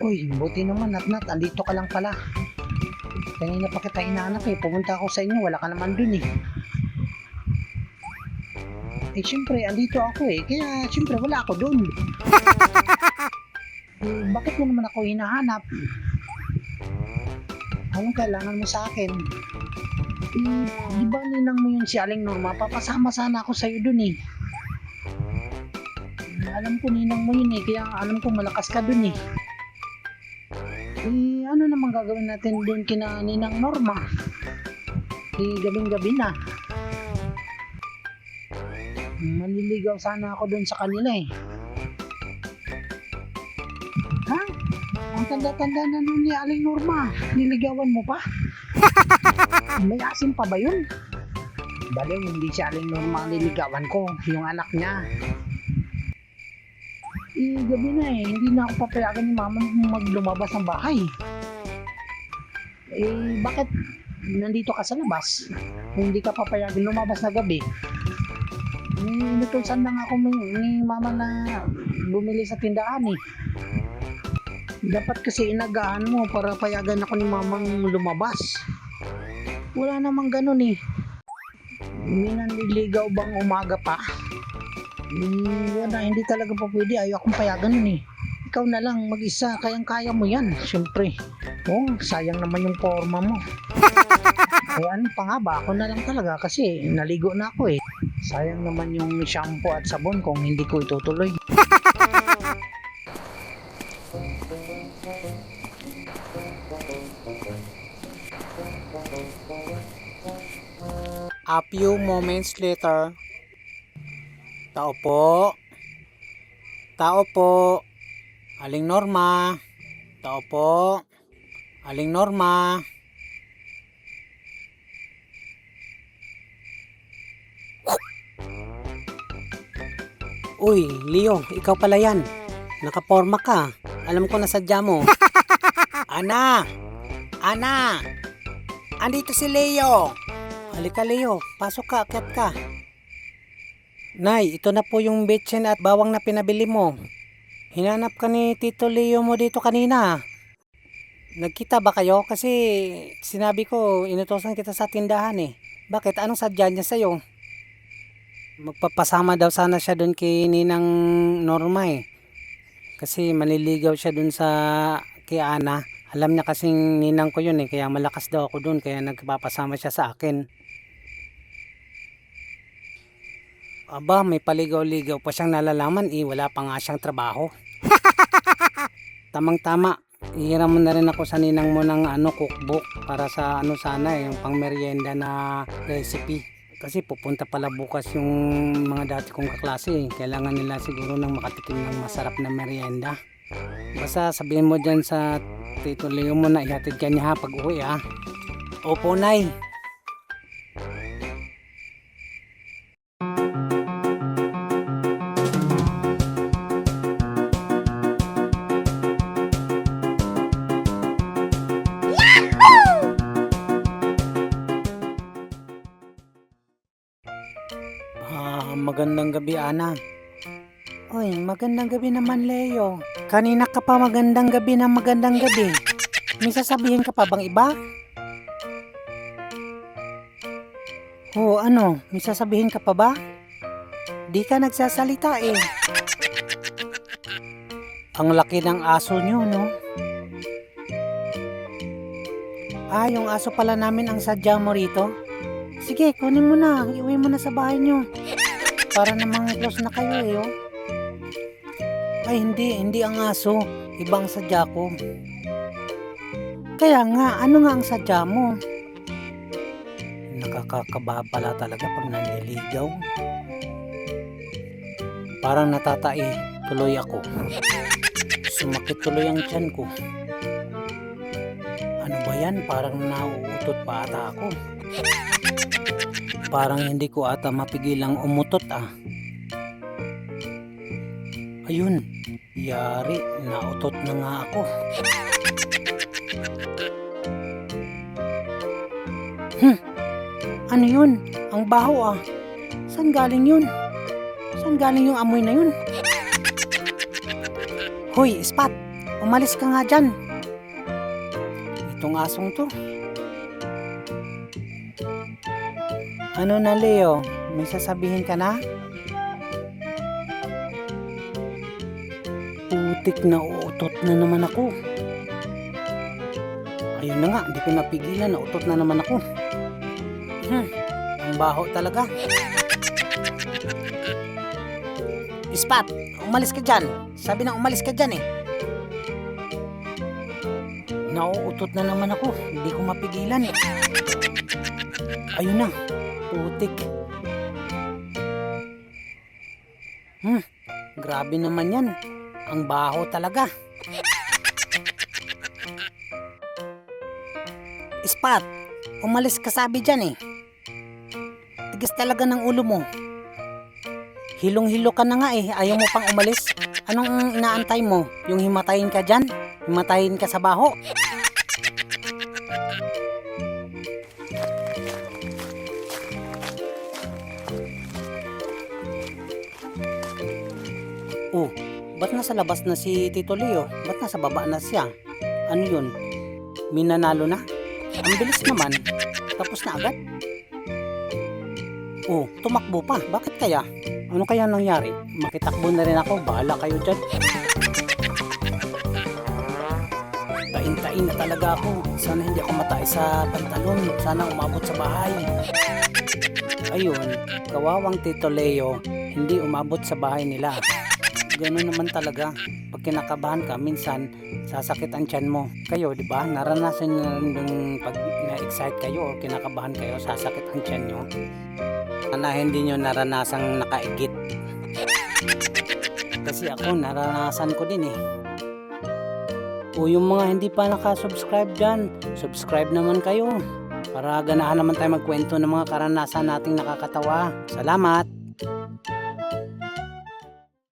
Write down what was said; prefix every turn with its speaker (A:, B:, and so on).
A: Uy, buti naman Natnat, andito ka lang pala. Kanina pa kita hinahanap eh. Pumunta ako sa inyo, wala ka naman dun eh. Eh syempre, andito ako eh. Kaya syempre wala ako dun. Eh, bakit mo naman ako hinahanap? Anong kailangan mo sa akin? Eh, di ba ninang mo yun si Aling Norma? Papasama sana ako sa'yo dun eh. Alam ko ninang mo yun eh. Kaya alam ko malakas ka dun eh. Eh, ano naman gagawin natin dun kina Ninang Norma? Eh, gabing-gabi na. Manliligaw sana ako dun sa kanila eh. Ha? Ang tanda-tanda na nun ni Aling Norma. Niligawan mo pa? May asim pa ba yun? Baliw, hindi si Aling Norma ang niligawan ko. Yung anak niya. Eh, gabi na eh. Hindi na ako papayagan ni mama maglumabas ng bahay. Eh, bakit nandito ka sa labas? Kung hindi ka papayagan lumabas na gabi. Inutusan lang ako ni mama na bumili sa tindahan eh. Dapat kasi inagaan mo para payagan ako ni mamang lumabas. Wala namang ganun eh. May nanliligaw bang umaga pa? Wala, hindi talaga pa pwede. Ayaw akong payagan nun eh. Ikaw na lang mag-isa, kayang-kaya mo yan. Siyempre. Oh, sayang naman yung forma mo. Kaya ano pa nga ba? Ako na lang talaga kasi naligo na ako eh. Sayang naman yung shampoo at sabon kung hindi ko itutuloy.
B: A few moments later. Tao po. Tao po. Aling Norma. Tao po. Aling Norma. Uy, Leo, ikaw pala yan. Nakaporma ka. Alam ko na sadya mo. Ana! Ana! Andito si Leo. Halika Leo, pasok ka, akyat ka. Nay, ito na po yung betsin at bawang na pinabili mo. Hinanap ka ni Tito Leo mo dito kanina. Nagkita ba kayo? Kasi sinabi ko, inutosan kita sa tindahan eh. Bakit? Anong sadya niya sa'yo? Magpapasama daw sana siya dun kay Ninang Norma eh. Kasi maliligaw siya dun sa kay Ana. Alam niya kasing ninang ko yun eh. Kaya malakas daw ako dun. Kaya nagpapasama siya sa akin. Aba, may paligaw-ligaw pa siyang nalalaman eh. Wala pa nga siyang trabaho. Tamang-tama. Ihiram mo na rin ako sa ninang mo ng cookbook para sa sana yung pang merienda na recipe. Kasi pupunta pala bukas yung mga dati kong kaklase eh. Kailangan nila siguro ng makatikim ng masarap na merienda. Basta sabihin mo dyan sa Tito Leo mo na ihatid ka niya pag uwi ha. Opo, Nay. Magandang gabi, Ana. Oy, magandang gabi naman, Leo. Kanina ka pa magandang gabi na magandang gabi. May sasabihin ka pa bang iba? Oo, ano? May sasabihin ka pa ba? Di ka nagsasalita eh. Ang laki ng aso nyo, no? Ah, yung aso pala namin ang sadya mo rito. Sige, kunin mo na. Iuwi mo na sa bahay nyo. Para namang close na kayo eh, oh. Ay, hindi ang aso. Ibang sadya ko. Kaya nga, ano nga ang sadya mo? Nakakakaba pala talaga pag nanliligaw. Parang natatai tuloy ako. Sumakit tuloy ang tiyan ko. Ano ba yan? Parang nauutot pa ata ako. Parang hindi ko ata mapigilang umutot ah. Ayun, yari, nautot na nga ako. Ano yun? Ang baho ah. Saan galing yun? Saan galing yung amoy na yun? Hoy, Spot! umalis ka nga dyan. Itong asong to. Ano na, Leo? May sasabihin ka na? Putik na uutot na naman ako. Ayun na nga, di ko napigilan, nautot na naman ako. Ang baho talaga. Ispat, umalis ka dyan. Sabi na umalis ka dyan eh. Nauutot na naman ako, hindi ko mapigilan eh. Ayun na, putik. Grabe naman yan. Ang baho talaga. Ispat, umalis ka sabi dyan eh. Tigis talaga ng ulo mo. Hilong-hilo ka na nga eh, ayaw mo pang umalis. Anong inaantay mo? Yung himatayin ka dyan? Himatayin ka sa baho? Oh, ba't nasa labas na si Tito Leo? Ba't nasa baba na siya? Ano yun? Minanalo na? Ang bilis naman. Tapos na agad? Oh, tumakbo pa. Bakit kaya? Ano kaya nangyari? Makitakbo na rin ako. Bahala kayo dyan. Tain-tain na talaga ako. Sana hindi ako matay sa pantalon. Sana umabot sa bahay. Ayun, kawawang Tito Leo, hindi umabot sa bahay nila. Ganoon naman talaga. Pag kinakabahan ka, minsan sasakit ang tiyan mo. Kayo, di ba? Naranasan nyo yung pag na-excite kayo o kinakabahan kayo, sasakit ang tiyan nyo. Na hindi nyo naranasang nakaigit. Kasi ako, naranasan ko din eh. O yung mga hindi pa nakasubscribe dyan, subscribe naman kayo. Para ganahan naman tayo magkwento ng mga karanasan nating nakakatawa. Salamat!